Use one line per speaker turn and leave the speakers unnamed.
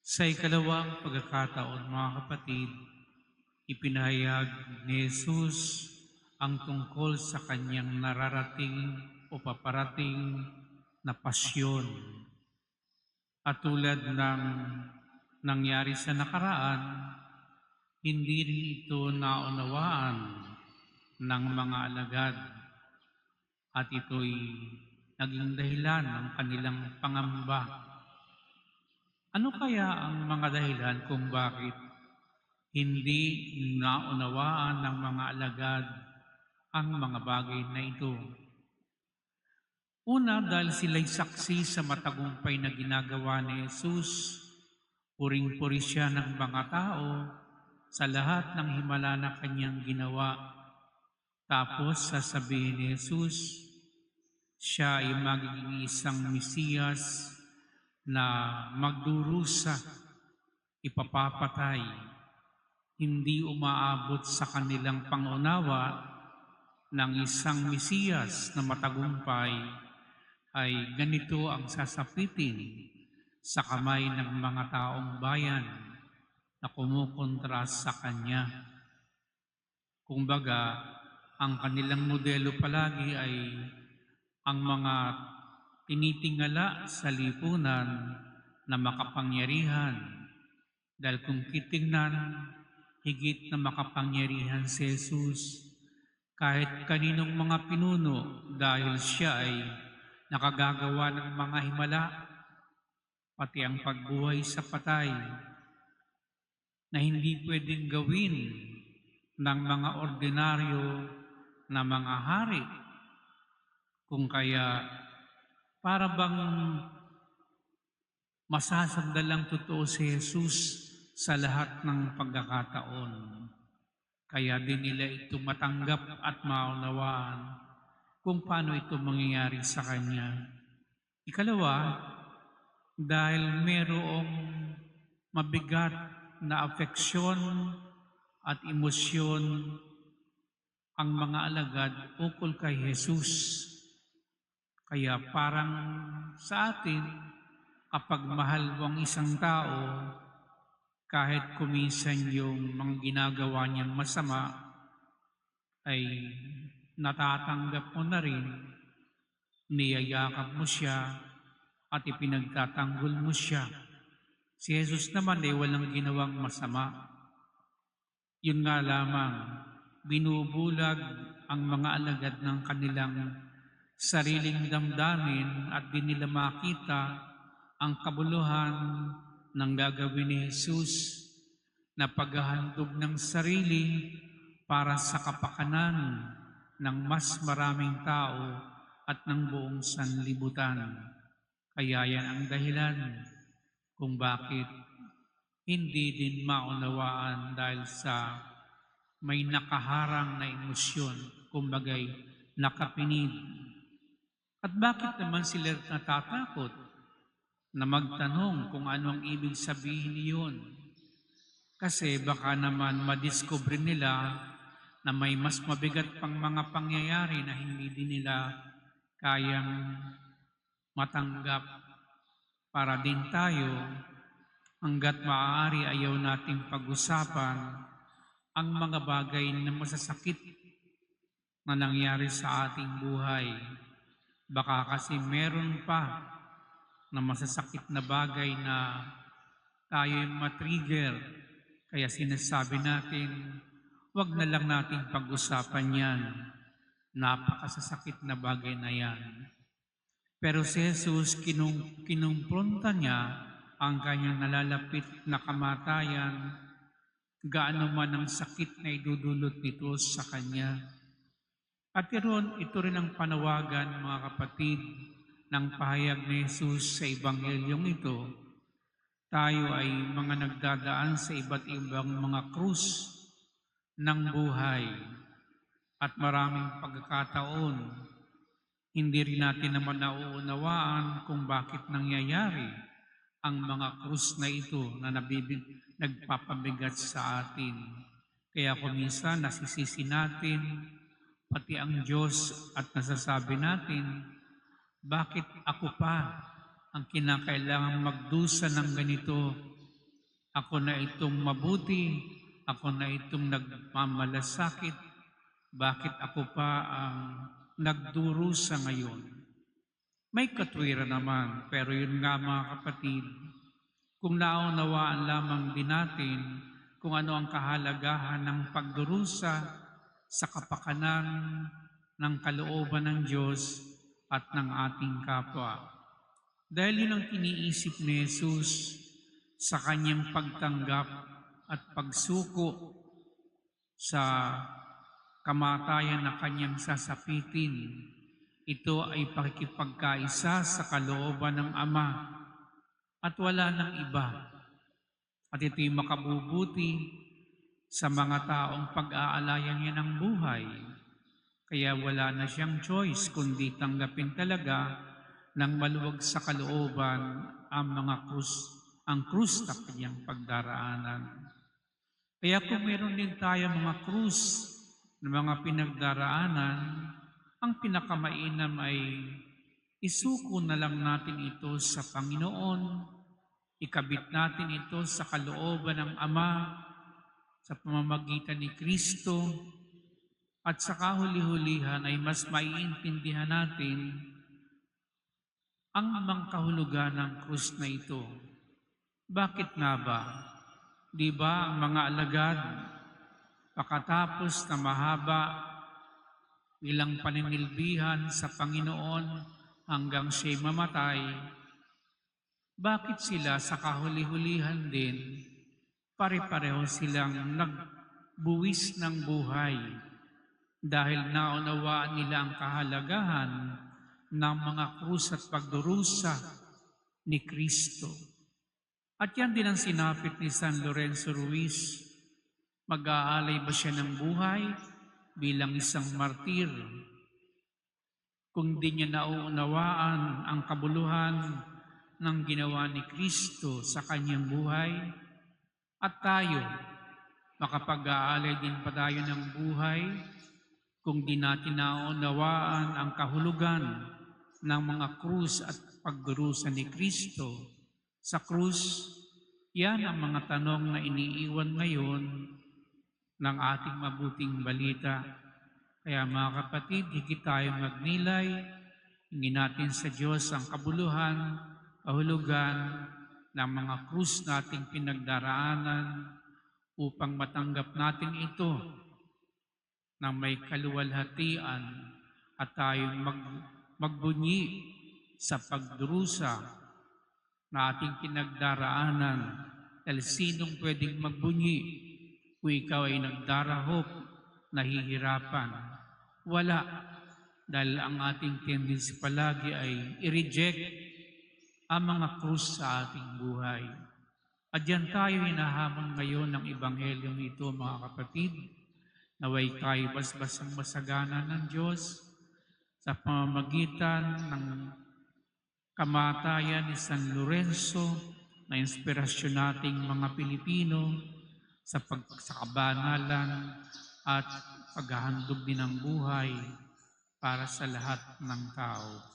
Sa ikalawang pagkakataon, mga kapatid, ipinahayag ni Jesus ang tungkol sa kanyang nararating o paparating na pasyon. At tulad ng nangyari sa nakaraan, hindi rin ito naunawaan ng mga alagad at ito'y naging dahilan ng kanilang pangamba. Ano kaya ang mga dahilan kung bakit hindi naunawaan ng mga alagad ang mga bagay na ito? Una, dahil sila'y saksi sa matagumpay na ginagawa ni Jesus, puring-puri siya ng mga tao sa lahat ng himala na kanyang ginawa. Tapos sasabihin ni Jesus, siya ay magiging isang Mesiyas na magdurusa, ipapapatay, hindi umaabot sa kanilang pangunawa ng isang Mesiyas na matagumpay ay ganito ang sasapitin sa kamay ng mga taong bayan na kumukontra sa Kanya. Kumbaga, ang kanilang modelo palagi ay ang mga tinitingala sa lipunan na makapangyarihan. Dahil kung titingnan, higit na makapangyarihan si Jesus kahit kaninong mga pinuno dahil siya ay nakagagawa ng mga himala, pati ang pagbuhay sa patay na hindi pwedeng gawin ng mga ordinaryo na mga hari. Kung kaya para bang masasandalang totoo si Jesus sa lahat ng pagkakataon. Kaya din nila ito matanggap at maunawaan kung paano ito mangyayari sa Kanya. Ikalawa, dahil merong mabigat na afeksyon at emosyon ang mga alagad ukol kay Jesus. Kaya parang sa atin, kapag mahal mo ang isang tao, kahit kuminsan yung mga ginagawa niyang masama, ay natatanggap mo na rin, niyayakap mo siya, at ipinagtatanggol mo siya. Si Jesus naman ay walang ginawang masama. Yun nga lamang, binubulag ang mga alagad ng kanilang sariling damdamin at di nila makita ang kabuluhan ng gagawin ni Jesus na paghahandog ng sarili para sa kapakanan ng mas maraming tao at ng buong sanlibutan. Kaya yan ang dahilan kung bakit hindi din maunawaan dahil sa may nakaharang na emosyon, kumbagay nakapinid. At bakit naman sila natatakot na magtanong kung ano ang ibig sabihin niyon? Kasi baka naman madiscover nila na may mas mabigat pang mga pangyayari na hindi din nila kayang matanggap. Para din tayo, hanggat maaari ayaw nating pag-usapan ang mga bagay na masasakit na nangyari sa ating buhay. Baka kasi meron pa na masasakit na bagay na tayo'y matrigger. Kaya sinasabi natin, wag na lang natin pag-usapan yan. Napakasasakit na bagay na yan. Pero si Jesus, kinumpronta niya ang kanyang nalalapit na kamatayan, gaano man ang sakit na idudulot nito sa kanya. At ito rin ang panawagan, mga kapatid, ng pahayag ni Jesus sa Ebanghelyong ito. Tayo ay mga nagdadaan sa iba't ibang mga krus ng buhay at maraming pagkakataon. Hindi rin natin naman nauunawaan kung bakit nangyayari ang mga krus na ito na nagpapabigat sa atin. Kaya kung minsan nasisisi natin, pati ang Diyos at nasasabi natin, bakit ako pa ang kinakailangang magdusa ng ganito? Ako na itong mabuti, ako na itong nagmamalasakit, bakit ako pa ang nagdurusa ngayon? May katwiran naman, pero yun nga mga kapatid, kung naunawaan lamang din natin kung ano ang kahalagahan ng pagdurusa sa kapakanan ng kalooban ng Diyos at ng ating kapwa. Dahil yun ang iniisip ni Jesus sa kanyang pagtanggap at pagsuko sa kamatayan na kanyang sasapitin. Ito ay pakikipagkaisa sa kalooban ng Ama at wala ng iba. At ito'y makabubuti sa mga taong pag-aalayan niya ng buhay. Kaya wala na siyang choice kundi tanggapin talaga ng maluwag sa kalooban ang krus na kanyang pagdaraanan. Kaya kung meron din tayo mga krus na mga pinagdaraanan, ang pinakamainam ay isuko na lang natin ito sa Panginoon, ikabit natin ito sa kalooban ng Ama sa pamamagitan ni Kristo, at sa kahuli-hulihan ay mas maiintindihan natin ang mga kahulugan ng krus na ito. Bakit nga ba? Di ba ang mga alagad, pagkatapos na mahaba ilang paninilbihan sa Panginoon hanggang siya'y mamatay, bakit sila sa kahuli-hulihan din, pare-pareho silang nagbuwis ng buhay dahil naunawaan nila ang kahalagahan ng mga krus at pagdurusa ni Kristo. At yan din ang sinapit ni San Lorenzo Ruiz. Mag-aalay ba siya ng buhay bilang isang martir kung di niya nauunawaan ang kabuluhan ng ginawa ni Kristo sa kanyang buhay? At tayo, makapag-aalay din pa tayo ng buhay kung di natin naunawaan ang kahulugan ng mga krus at pagdurusa ni Kristo sa krus. Yan ang mga tanong na iniiwan ngayon ng ating mabuting balita. Kaya mga kapatid, higit tayong magnilay, hingin natin sa Diyos ang kabuluhan, kahulugan ng mga krus nating pinagdaraanan upang matanggap natin ito na may kaluwalhatian at tayong magbunyi sa pagdurusa na ating pinagdaraanan. Dahil sinong pwedeng magbunyi kung ikaw ay nagdarahop, nahihirapan? Wala. Dahil ang ating tendency palagi ay i-reject ang mga krus sa ating buhay. At diyan tayo hinahamon ngayon ng Ebanghelyong ito, mga kapatid. Naway tayo basbasang masagana ng Diyos sa pamamagitan ng kamatayan ni San Lorenzo na inspirasyon nating mga Pilipino sa kabanalan at paghahandog din ng buhay para sa lahat ng tao.